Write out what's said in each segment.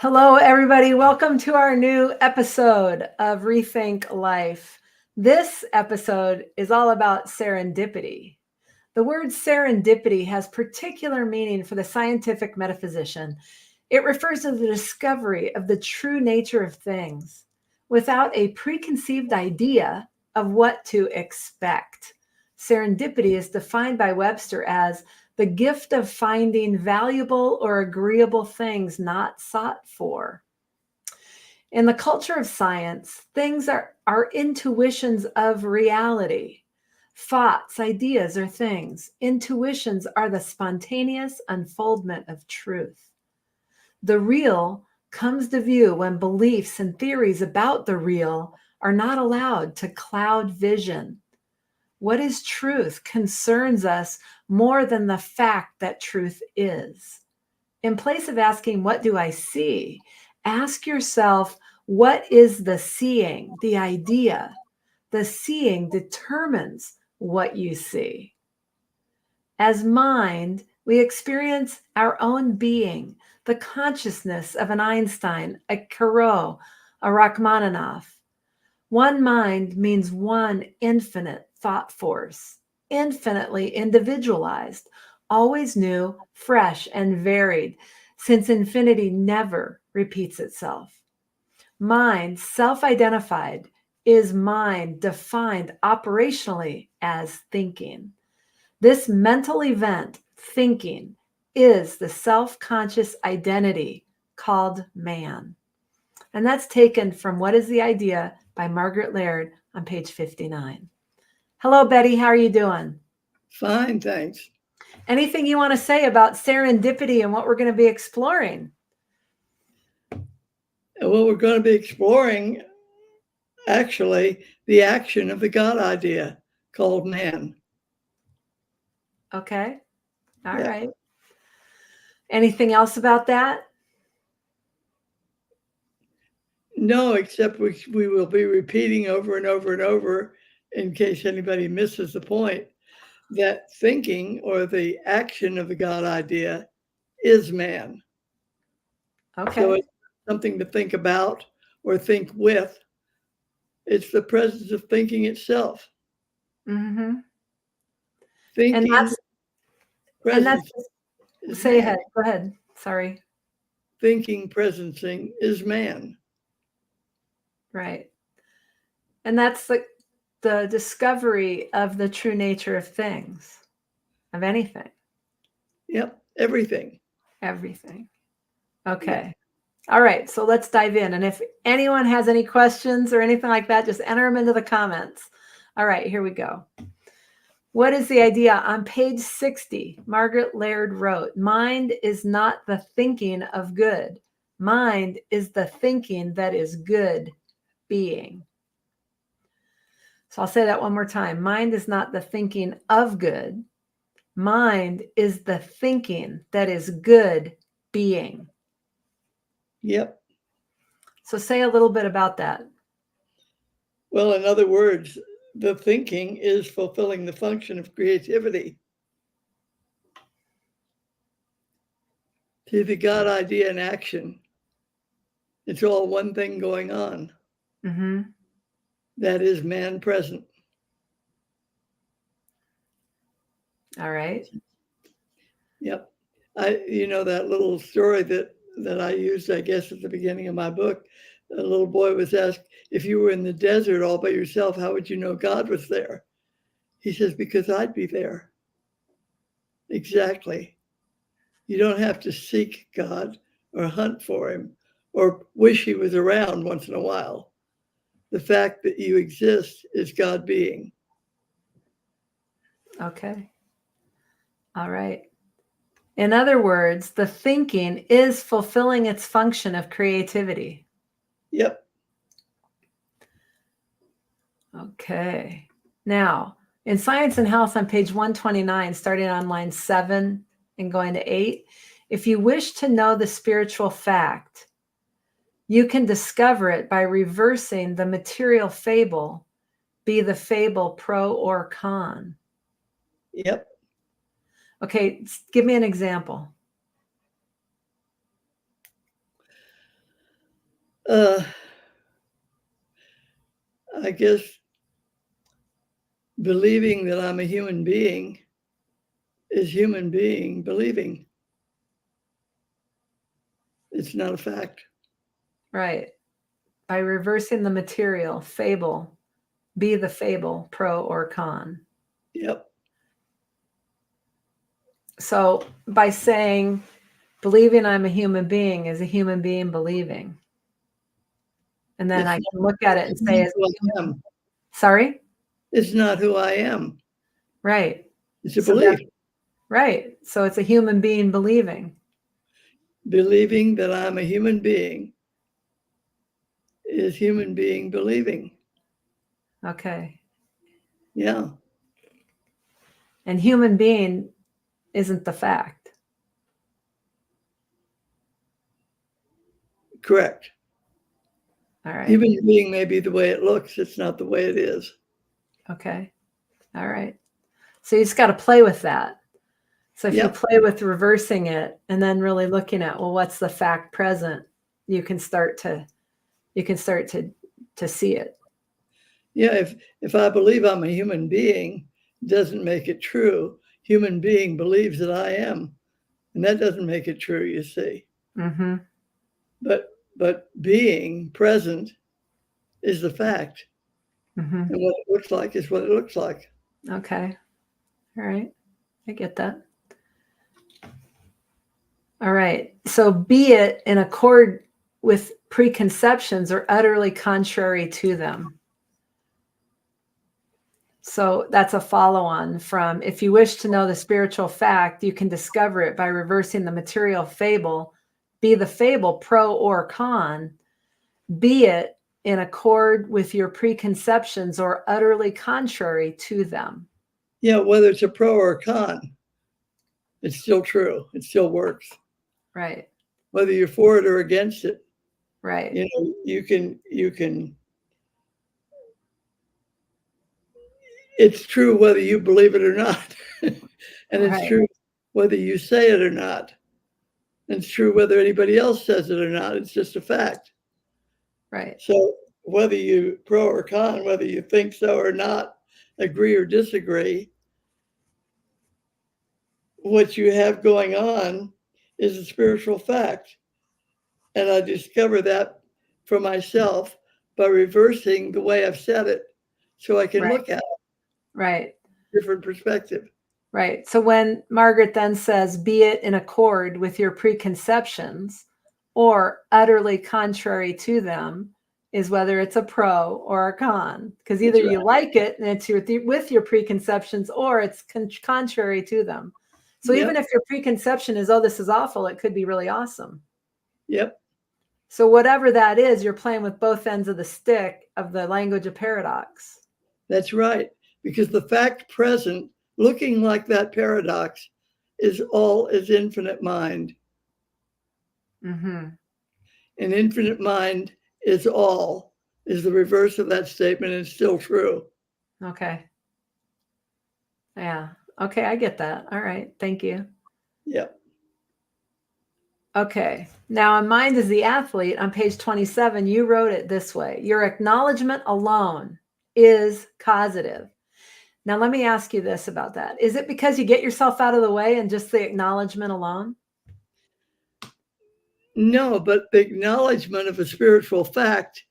Hello, everybody. Welcome to our new episode of Rethink Life. This episode is all about serendipity. The word serendipity has particular meaning for the scientific metaphysician. It refers to the discovery of the true nature of things without a preconceived idea of what to expect. Serendipity is defined by Webster as the gift of finding valuable or agreeable things not sought for. In the culture of science, things are intuitions of reality. Thoughts, ideas, or things. Intuitions are the spontaneous unfoldment of truth. The real comes to view when beliefs and theories about the real are not allowed to cloud vision. What is truth concerns us more than the fact that truth is. In place of asking, what do I see? Ask yourself, what is the seeing, the idea? The seeing determines what you see. As mind, we experience our own being, the consciousness of an Einstein, a Corot, a Rachmaninoff. One mind means one infinite thought force, infinitely individualized, always new, fresh, and varied, since infinity never repeats itself. Mind, self-identified, is mind defined operationally as thinking. This mental event, thinking, is the self-conscious identity called man. And that's taken from What is the Idea by Margaret Laird on page 59. Hello, Betty. How are you doing? Fine, thanks. Anything you want to say about serendipity and what we're going to be exploring? Well, we're going to be exploring, actually, the action of the God idea called man. Okay. All right. Anything else about that? No, except we will be repeating over and over and over, in case anybody misses the point, that thinking or the action of the God idea is man. Okay. So it's something to think about or think with. It's the presence of thinking itself. Mm-hmm. Thinking And that's is say man. ahead. Go ahead. Sorry. Thinking presencing is man. Right. And that's the discovery of the true nature of things, of anything. Yep, everything. Everything. Okay. All right. So let's dive in. And if anyone has any questions or anything like that, just enter them into the comments. All right, here we go. What is the idea? On page 60, Margaret Laird wrote, mind is not the thinking of good. Mind is the thinking that is good being. So I'll say that one more time. Mind is not the thinking of good. Mind is the thinking that is good being. Yep. So say a little bit about that. Well, in other words, the thinking is fulfilling the function of creativity. See, the God idea in action, it's all one thing going on. Mm-hmm. That is man present. All right. Yep. That little story that I used, I guess, at the beginning of my book, a little boy was asked, if you were in the desert all by yourself, how would you know God was there? He says, because I'd be there. Exactly. You don't have to seek God or hunt for him or wish he was around once in a while. The fact that you exist is God being. Okay. All right. In other words, the thinking is fulfilling its function of creativity. Yep. Okay. Now, in Science and Health on page 129, starting on line 7 and going to 8, if you wish to know the spiritual fact, you can discover it by reversing the material fable, be the fable pro or con. Yep. Okay, give me an example. I guess believing that I'm a human being is human being believing. It's not a fact. Right. By reversing the material, fable, be the fable, pro or con. Yep. So by saying, believing I'm a human being is a human being believing. And then I can look at it and say, sorry? It's not who I am. Right. It's a belief. Right. So it's a human being believing. Believing that I'm a human being is human being believing. Okay. Yeah. And human being isn't the fact. Correct. All right. Human being may be the way it looks. It's not the way it is. Okay. All right. So you just got to play with that. So if you play with reversing it and then really looking at, well, what's the fact present, you can start to see it. Yeah, if I believe I'm a human being, doesn't make it true. Human being believes that I am, and that doesn't make it true, you see. Mm-hmm. But being present is the fact. Mm-hmm. And what it looks like is what it looks like. Okay. All right. I get that. All right. So be it in accord with preconceptions or utterly contrary to them. So that's a follow-on from, if you wish to know the spiritual fact, you can discover it by reversing the material fable, be the fable pro or con, be it in accord with your preconceptions or utterly contrary to them. Yeah, whether it's a pro or a con, it's still true. It still works. Right. Whether you're for it or against it. Right. You know, you can it's true whether you believe it or not. And it's true whether you say it or not. And it's true whether anybody else says it or not. It's just a fact. Right. So whether you pro or con, whether you think so or not, agree or disagree, what you have going on is a spiritual fact. And I discover that for myself by reversing the way I've said it so I can look at it. Right. Different perspective. Right. So when Margaret then says, be it in accord with your preconceptions or utterly contrary to them, is whether it's a pro or a con. Because either you like it and it's with your preconceptions or it's contrary to them. So even if your preconception is, oh, this is awful, it could be really awesome. Yep. So whatever that is, you're playing with both ends of the stick of the language of paradox. That's right. Because the fact present, looking like that paradox, is infinite mind. Mm-hmm. And infinite mind is all, is the reverse of that statement and still true. Okay. Yeah. Okay, I get that. All right. Thank you. Yep. Okay. Now on Mind as the Athlete, on page 27, you wrote it this way. Your acknowledgement alone is causative. Now let me ask you this about that. Is it because you get yourself out of the way and just the acknowledgement alone? No, but the acknowledgement of a spiritual fact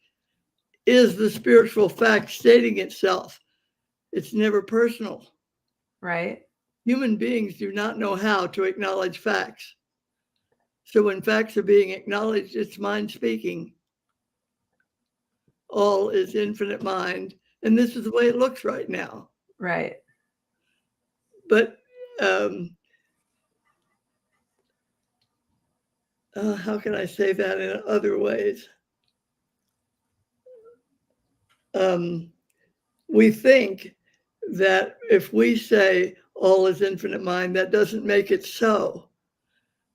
is the spiritual fact stating itself. It's never personal. Right. Human beings do not know how to acknowledge facts. So when facts are being acknowledged, it's mind speaking. All is infinite mind. And this is the way it looks right now. Right. But how can I say that in other ways? We think that if we say all is infinite mind, that doesn't make it so.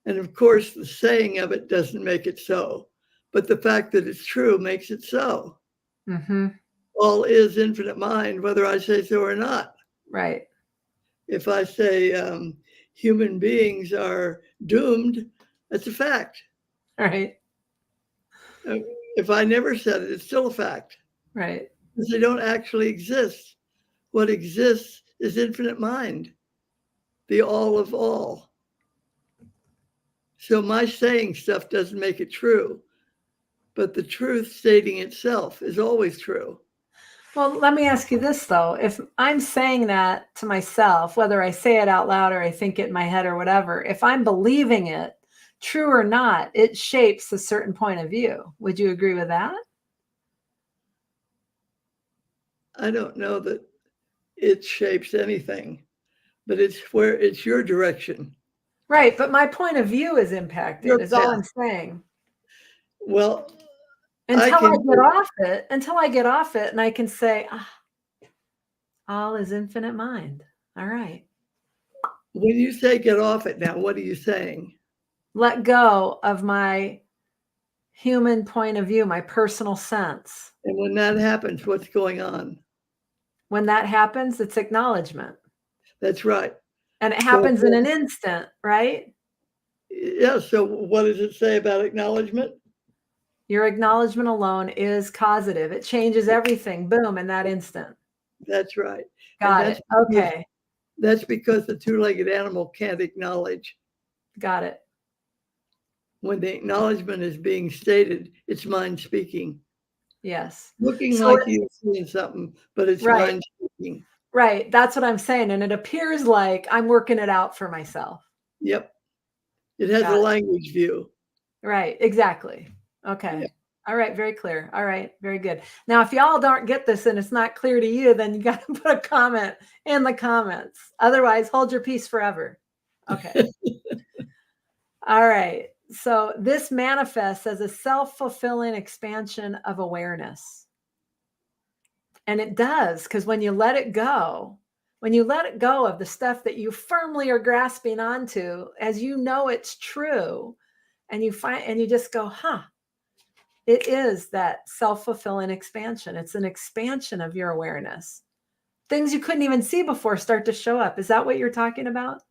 And of course, the saying of it doesn't make it so. But the fact that it's true makes it so. Mm-hmm. All is infinite mind, whether I say so or not. Right. If I say human beings are doomed, that's a fact. Right. if I never said it, it's still a fact. Right. Because they don't actually exist. What exists is infinite mind, the all of all. So my saying stuff doesn't make it true, but the truth stating itself is always true. Well, let me ask you this, though. If I'm saying that to myself, whether I say it out loud or I think it in my head or whatever, if I'm believing it, true or not, it shapes a certain point of view. Would you agree with that? I don't know that it shapes anything, but it's your direction. Right. But my point of view is Your impacted, is all I'm path. saying. Well, Until I get off it and I can say, all is infinite mind. All right. when you say get off it now, what are you saying? Let go of my human point of view, my personal sense. And when that happens, what's going on? When that happens, it's acknowledgement. That's right. And it happens in an instant, right? Yeah. So what does it say about acknowledgement? Your acknowledgement alone is causative. It changes everything. Boom, in that instant. That's right. Got it. Okay. That's because the two-legged animal can't acknowledge. Got it. When the acknowledgement is being stated, it's mind speaking. Yes. Looking like you're seeing something, but it's mind speaking. Right. That's what I'm saying. And it appears like I'm working it out for myself. Yep. It has a language view. Right. Exactly. Okay. Yep. All right. Very clear. All right. Very good. Now, if y'all don't get this and it's not clear to you, then you got to put a comment in the comments. Otherwise, hold your peace forever. Okay. All right. So this manifests as a self-fulfilling expansion of awareness. And it does, because when you let it go of the stuff that you firmly are grasping onto, as you know it's true, and you just go, it is that self-fulfilling expansion. It's an expansion of your awareness. Things you couldn't even see before start to show up. Is that what you're talking about?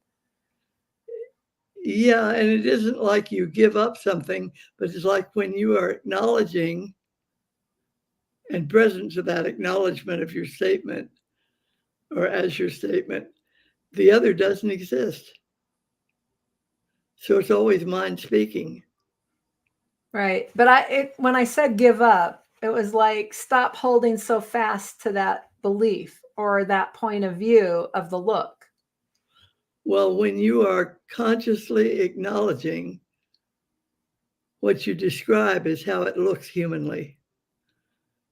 Yeah, and it isn't like you give up something, but it's like when you are acknowledging and present to that acknowledgement of your statement or as your statement, the other doesn't exist. So it's always mind speaking. Right. But when I said give up, it was like stop holding so fast to that belief or that point of view of the look. Well, when you are consciously acknowledging what you describe as how it looks humanly,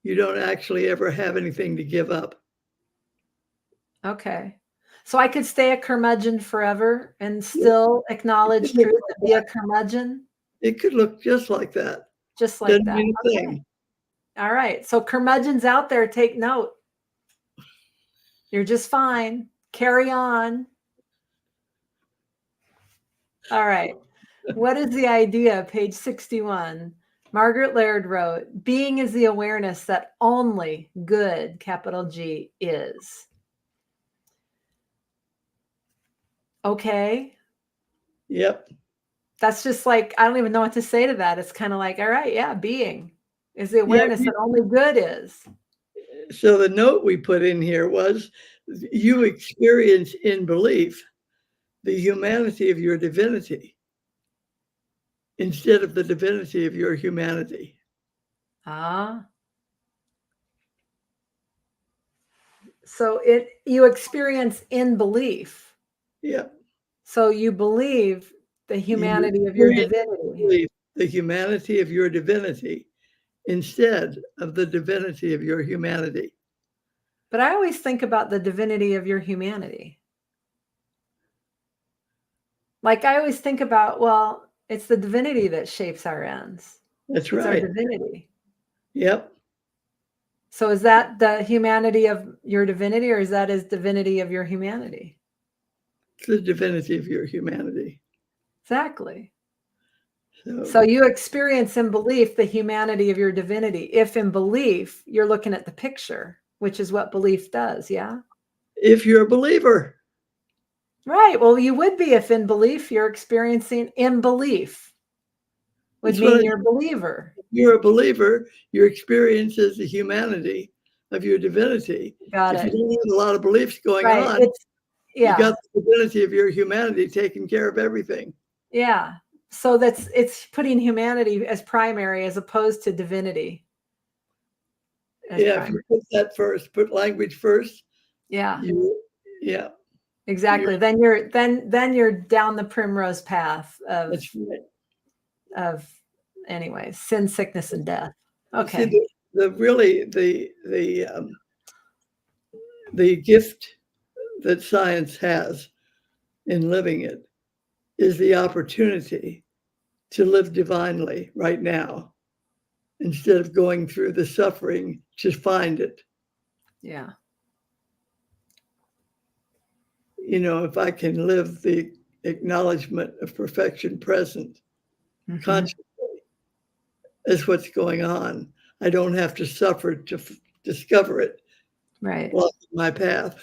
you don't actually ever have anything to give up. Okay. So I could stay a curmudgeon forever and still acknowledge truth and be a curmudgeon? It could look just like that. Just like Doesn't that. mean a Okay. thing. All right. So curmudgeons out there, take note. You're just fine. Carry on. All right. What is the idea? Page 61. Margaret Laird wrote, being is the awareness that only good, capital G, is. Okay. Yep. That's just like, I don't even know what to say to that. It's kind of like, all right, yeah, being is the awareness that only good is. So the note we put in here was, you experience in belief the humanity of your divinity instead of the divinity of your humanity. So you experience in belief. Yeah. So you believe the humanity of your divinity. The humanity of your divinity instead of the divinity of your humanity. But I always think about the divinity of your humanity. Like I always think about, well, it's the divinity that shapes our ends. That's It's right. our divinity. Yep. So is that the humanity of your divinity, or is that his divinity of your humanity? It's the divinity of your humanity. Exactly. So you experience in belief the humanity of your divinity. If in belief, you're looking at the picture, which is what belief does, yeah? If you're a believer. Right. Well, you would be if in belief you're experiencing in belief. would That's what mean you're a believer. if you're a believer, your experience is the humanity of your divinity. Got If you it. don't have a lot of beliefs going Right. on, It's, you yeah. got the divinity of your humanity taking care of everything. Yeah. So it's putting humanity as primary as opposed to divinity as Yeah, if primary. you put that first, put language first, Yeah. yeah, Exactly. Then you're down the primrose path that's right. of anyways, sin, sickness, and death. See, Okay. the gift that science has in living it is the opportunity to live divinely right now instead of going through the suffering to find it. Yeah. You know, if I can live the acknowledgement of perfection present consciously as what's going on, I don't have to suffer to discover it Right. blocking my path.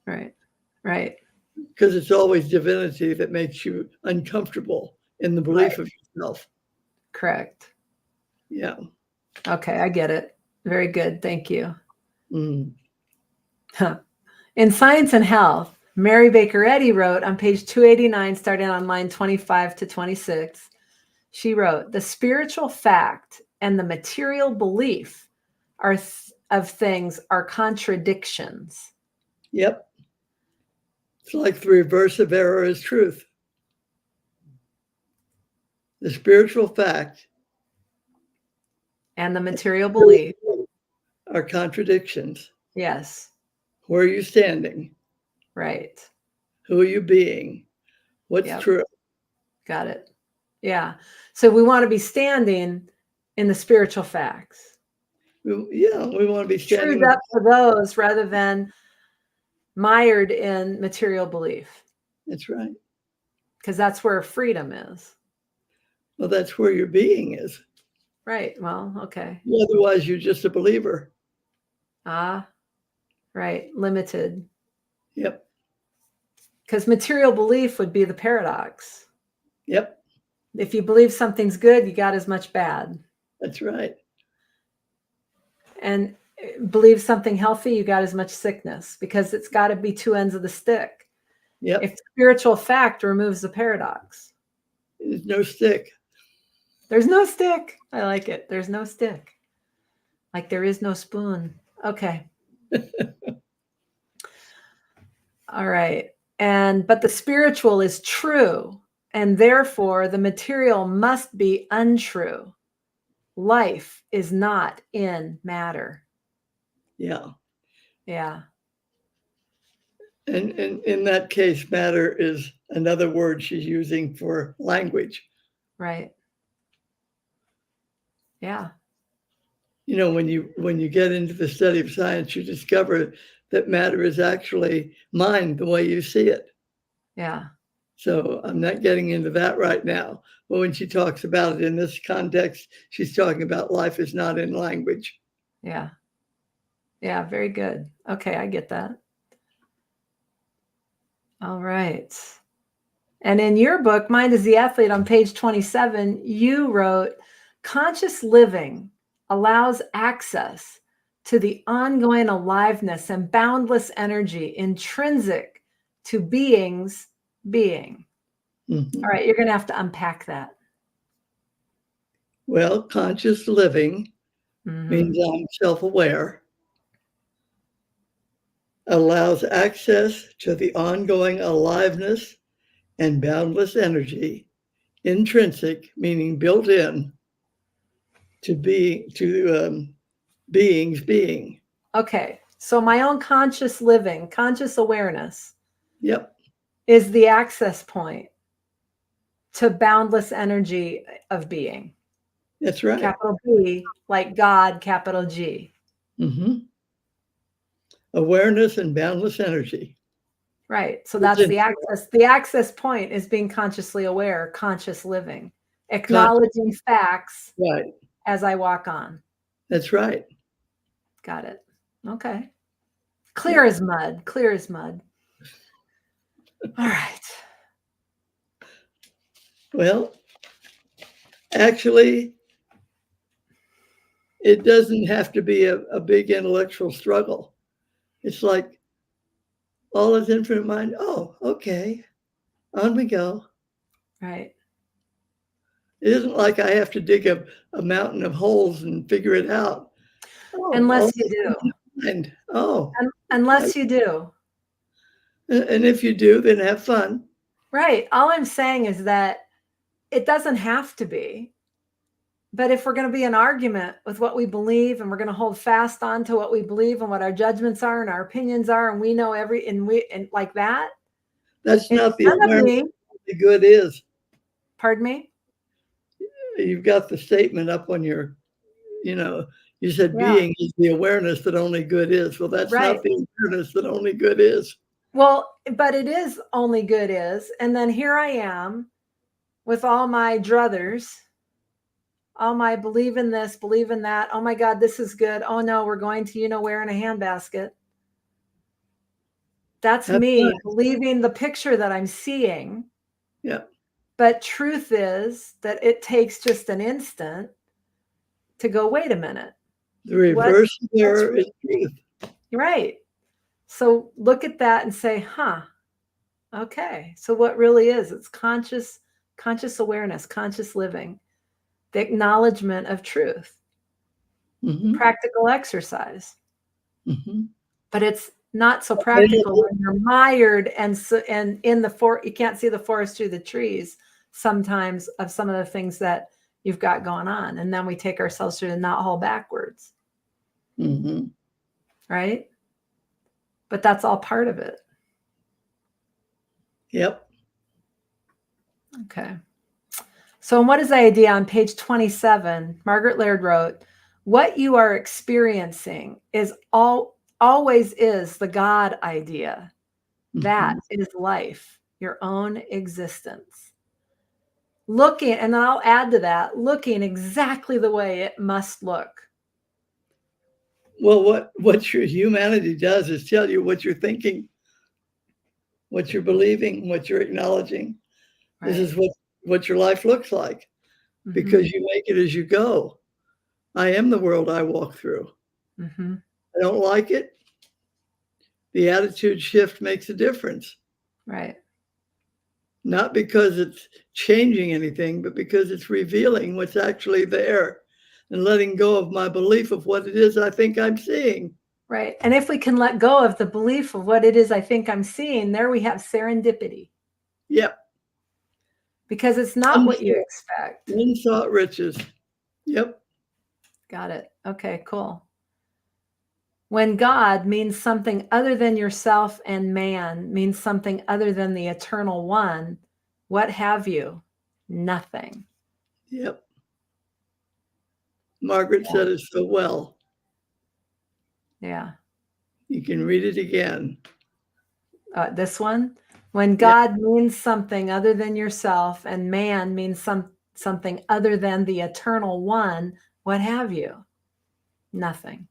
Right. Right. Because it's always divinity that makes you uncomfortable in the belief of yourself. Correct. Yeah. Okay, I get it. Very good. Thank you. Mm. In Science and Health, Mary Baker Eddy wrote on page 289, starting on line 25 to 26, she wrote, the spiritual fact and the material belief of things are contradictions. Yep. It's like the reverse of error is truth. The spiritual fact and the material belief are contradictions. Yes. Where are you standing? Right. Who are you being? What's true? Got it. Yeah. So we want to be standing in the spiritual facts. We want to be standing Trued up for those rather than mired in material belief. That's right. Because that's where freedom is. Well, that's where your being is. Right. Well, okay. Otherwise, you're just a believer. Ah, right. Limited. Yep. Because material belief would be the paradox. Yep. If you believe something's good, you got as much bad. That's right. And believe something healthy, you got as much sickness, because it's got to be two ends of the stick. Yep. If spiritual fact removes the paradox. There's no stick. There's no stick. I like it. There's no stick. Like there is no spoon. Okay. All right. But the spiritual is true, and therefore the material must be untrue. Life is not in matter. Yeah. Yeah. And in that case, matter is another word she's using for language. Right. Yeah. You know, when you get into the study of science, you discover that matter is actually mind the way you see it. Yeah. So I'm not getting into that right now. But when she talks about it in this context, she's talking about life is not in language. Yeah. Yeah. Very good. Okay. I get that. All right. And in your book, Mind is the Athlete, on page 27, you wrote, conscious living allows access to the ongoing aliveness and boundless energy intrinsic to being's being. Mm-hmm. All right, you're going to have to unpack that. Well, conscious living means I'm self-aware, allows access to the ongoing aliveness and boundless energy, intrinsic, meaning built in, to being's being. Okay, so my own conscious living, conscious awareness, yep, is the access point to boundless energy of being. That's right. Capital B, like God, capital G. Mm-hmm. Awareness and boundless energy. Right. So that's the access. The access point is being consciously aware, conscious living, acknowledging facts right as I walk on. That's right. Got it. Okay. Clear as mud. Clear as mud. All right. Well, Actually, it doesn't have to be a big intellectual struggle. It's like all is infinite mind. Oh, okay. On we go. Right. It isn't like I have to dig a mountain of holes and figure it out. Oh, all Unless you do. mind. Oh, Unless you do. and if you do, then have fun. Right. All I'm saying is that it doesn't have to be. But if we're going to be in argument with what we believe, and we're going to hold fast on to what we believe and what our judgments are and our opinions are, and we know and like that, That's it's not the going to awareness be. of what the good is. Pardon me? You've got the statement up on your, you said Yeah. being is the awareness that only good is. Well, that's Right. not the awareness that only good is. Well, but it is only good is. And then here I am with all my druthers, all my believe in this, believe in that. Oh my God, this is good. Oh no, we're going to, where in a handbasket. That's me believing the picture that I'm seeing. Yeah. But truth is that it takes just an instant to go, wait a minute. The reverse there is truth. Right. So look at that and say, huh, okay. So what really is, it's conscious awareness, conscious living, the acknowledgement of truth, practical exercise. But it's not so practical when you're mired and in the forest, you can't see the forest through the trees sometimes of some of the things that you've got going on. And then we take ourselves through the knothole backwards. Right? But that's all part of it. Yep. Okay. So what is the idea on page 27? Margaret Laird wrote, what you are experiencing is always is the God idea. That is life, your own existence. Looking, and I'll add to that, looking exactly the way it must look. Well, what your humanity does is tell you what you're thinking, what you're believing, what you're acknowledging. Right. This is what your life looks like, because you make it as you go. I am the world I walk through. I don't like it. The attitude shift makes a difference. Right. Not because it's changing anything, but because it's revealing what's actually there and letting go of my belief of what it is I think I'm seeing. Right. And if we can let go of the belief of what it is I think I'm seeing, there we have serendipity. Yep. Because it's not what you expect. Unsought riches. Yep. Got it. Okay, cool. When God means something other than yourself and man means something other than the eternal one, what have you? Nothing. Yep. Margaret said it so well. Yeah. You can read it again. This one? When God means something other than yourself and man means something other than the eternal one, what have you? Nothing.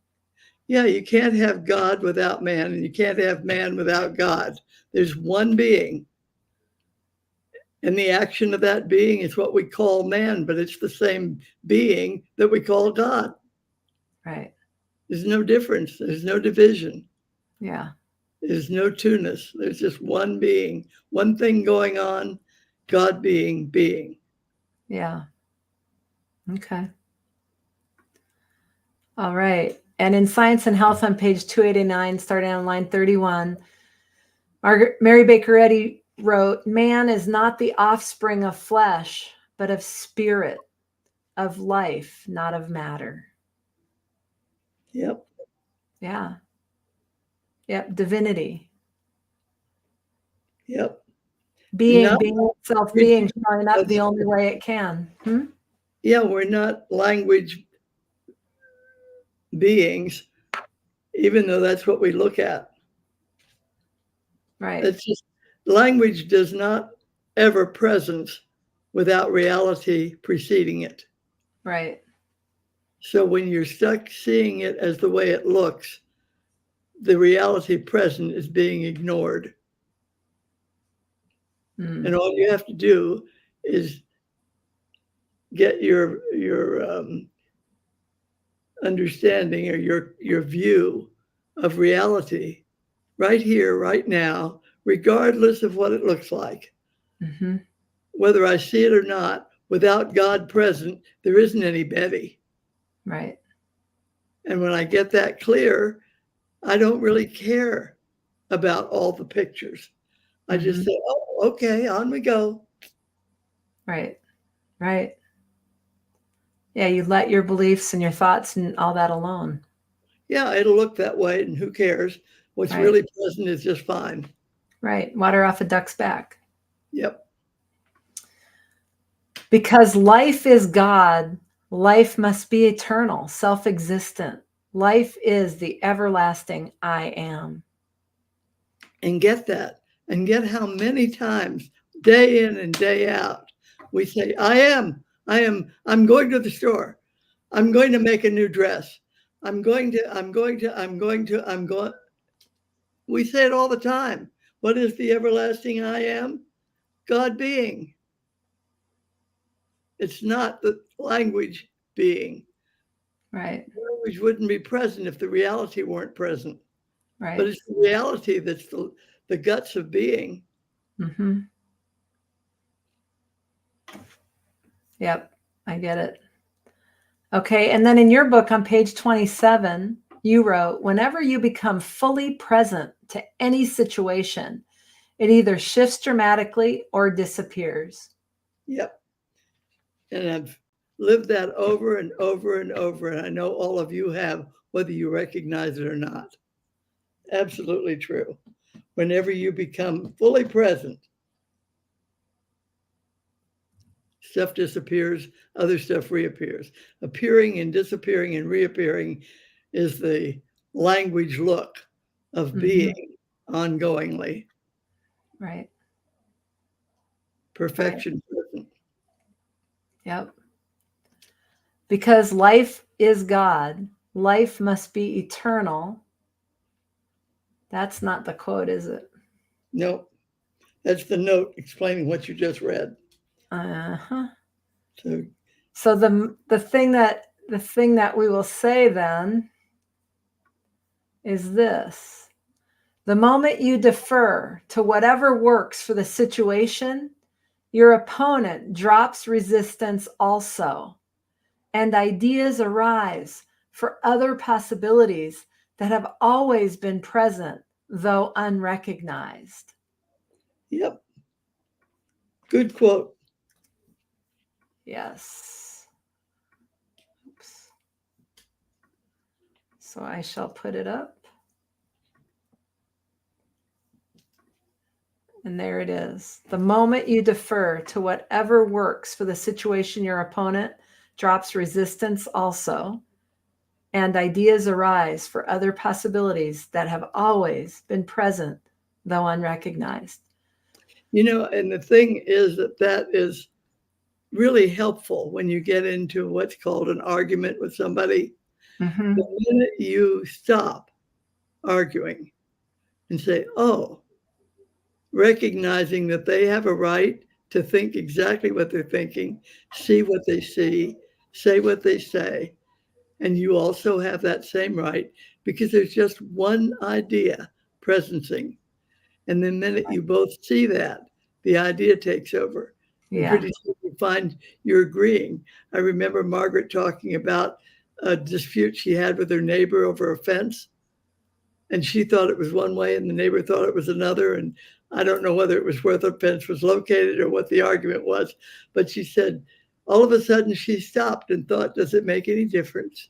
Yeah, you can't have God without man, and you can't have man without God. There's one being. And the action of that being is what we call man, but it's the same being that we call God. Right. There's no difference. There's no division. Yeah. There's no two-ness. There's just one being, one thing going on, God being. Yeah. Okay. All right. And in Science and Health on page 289, starting on line 31, Mary Baker Eddy wrote, man is not the offspring of flesh, but of spirit, of life, not of matter. Yep. Yeah. Yep. Divinity. Yep. Being itself, being showing up the only way it can. Yeah, we're not language beings, even though that's what we look at. Right. It's just language does not ever present without reality preceding it. Right. So when you're stuck seeing it as the way it looks, the reality present is being ignored. And all you have to do is get your understanding or your view of reality right here, right now, regardless of what it looks like. Mm-hmm. Whether I see it or not, without God present, there isn't any Betty. Right. And when I get that clear, I don't really care about all the pictures. I just say, oh, okay, on we go. Right. Right. Yeah, you let your beliefs and your thoughts and all that alone. Yeah, it'll look that way, and who cares? What's Right. really present is just fine. Right. Water off a duck's back. Yep. Because life is God, life must be eternal, self-existent. Life is the everlasting I am. And get that. And get how many times, day in and day out, we say, I'm going to the store. I'm going to make a new dress. I'm going. We say it all the time. What is the everlasting I am? God being. It's not the language being. Right. Language wouldn't be present if the reality weren't present. Right. But it's the reality that's the guts of being. Mm-hmm. Yep, I get it. Okay, and then in your book on page 27, you wrote, whenever you become fully present to any situation, it either shifts dramatically or disappears. Yep. And I've lived that over and over and over. And I know all of you have, whether you recognize it or not. Absolutely true. Whenever you become fully present, stuff disappears, other stuff reappears. Appearing and disappearing and reappearing is the language look of being ongoingly. Right. Perfection present. Yep. Because life is God, life must be eternal. That's not the quote, is it? Nope. That's the note explaining what you just read. Uh-huh. So the thing that we will say then is this. The moment you defer to whatever works for the situation, your opponent drops resistance also, and ideas arise for other possibilities that have always been present, though unrecognized. Yep. Good quote. Yes. Oops. So I shall put it up. And there it is. The moment you defer to whatever works for the situation, your opponent drops resistance also, and ideas arise for other possibilities that have always been present, though unrecognized. You know, and the thing is that is really helpful when you get into what's called an argument with somebody. Mm-hmm. The minute you stop arguing and say, oh, recognizing that they have a right to think exactly what they're thinking, see what they see, say what they say, and you also have that same right because there's just one idea presencing. And the minute you both see that, the idea takes over. And pretty soon you find you're agreeing. I remember Margaret talking about a dispute she had with her neighbor over a fence. And she thought it was one way and the neighbor thought it was another. And I don't know whether it was where the fence was located or what the argument was. But she said, all of a sudden she stopped and thought, does it make any difference?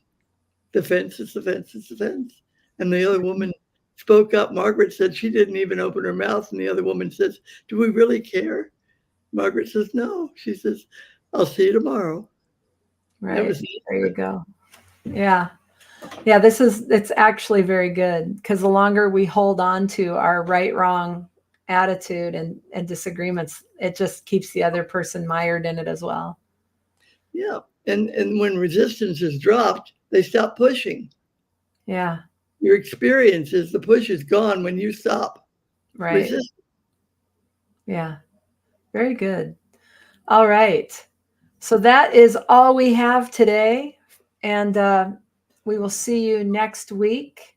The fence is the fence is the fence. And the other woman spoke up. Margaret said she didn't even open her mouth. And the other woman says, do we really care? Margaret says, no. She says, I'll see you tomorrow. Right. There you go. Yeah. Yeah. It's actually very good because the longer we hold on to our right, wrong attitude and disagreements, it just keeps the other person mired in it as well. Yeah. And when resistance is dropped, they stop pushing. Yeah. Your experience is the push is gone when you stop. Right. Resistance. Yeah. Very good. All right. So that is all we have today. And we will see you next week.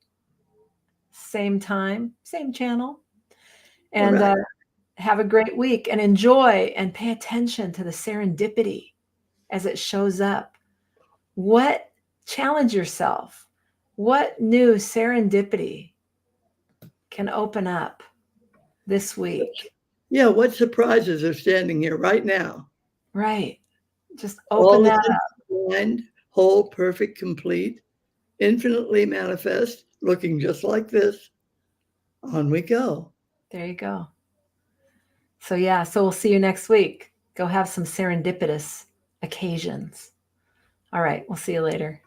Same time, same channel. And right. have a great week and enjoy and pay attention to the serendipity as it shows up. Challenge yourself. What new serendipity can open up this week? Yeah, what surprises are standing here right now? Right. Just All open the that things up. blind, whole, perfect, complete, infinitely manifest, looking just like this. On we go. There you go. So yeah, so we'll see you next week. Go have some serendipitous occasions. All right, we'll see you later.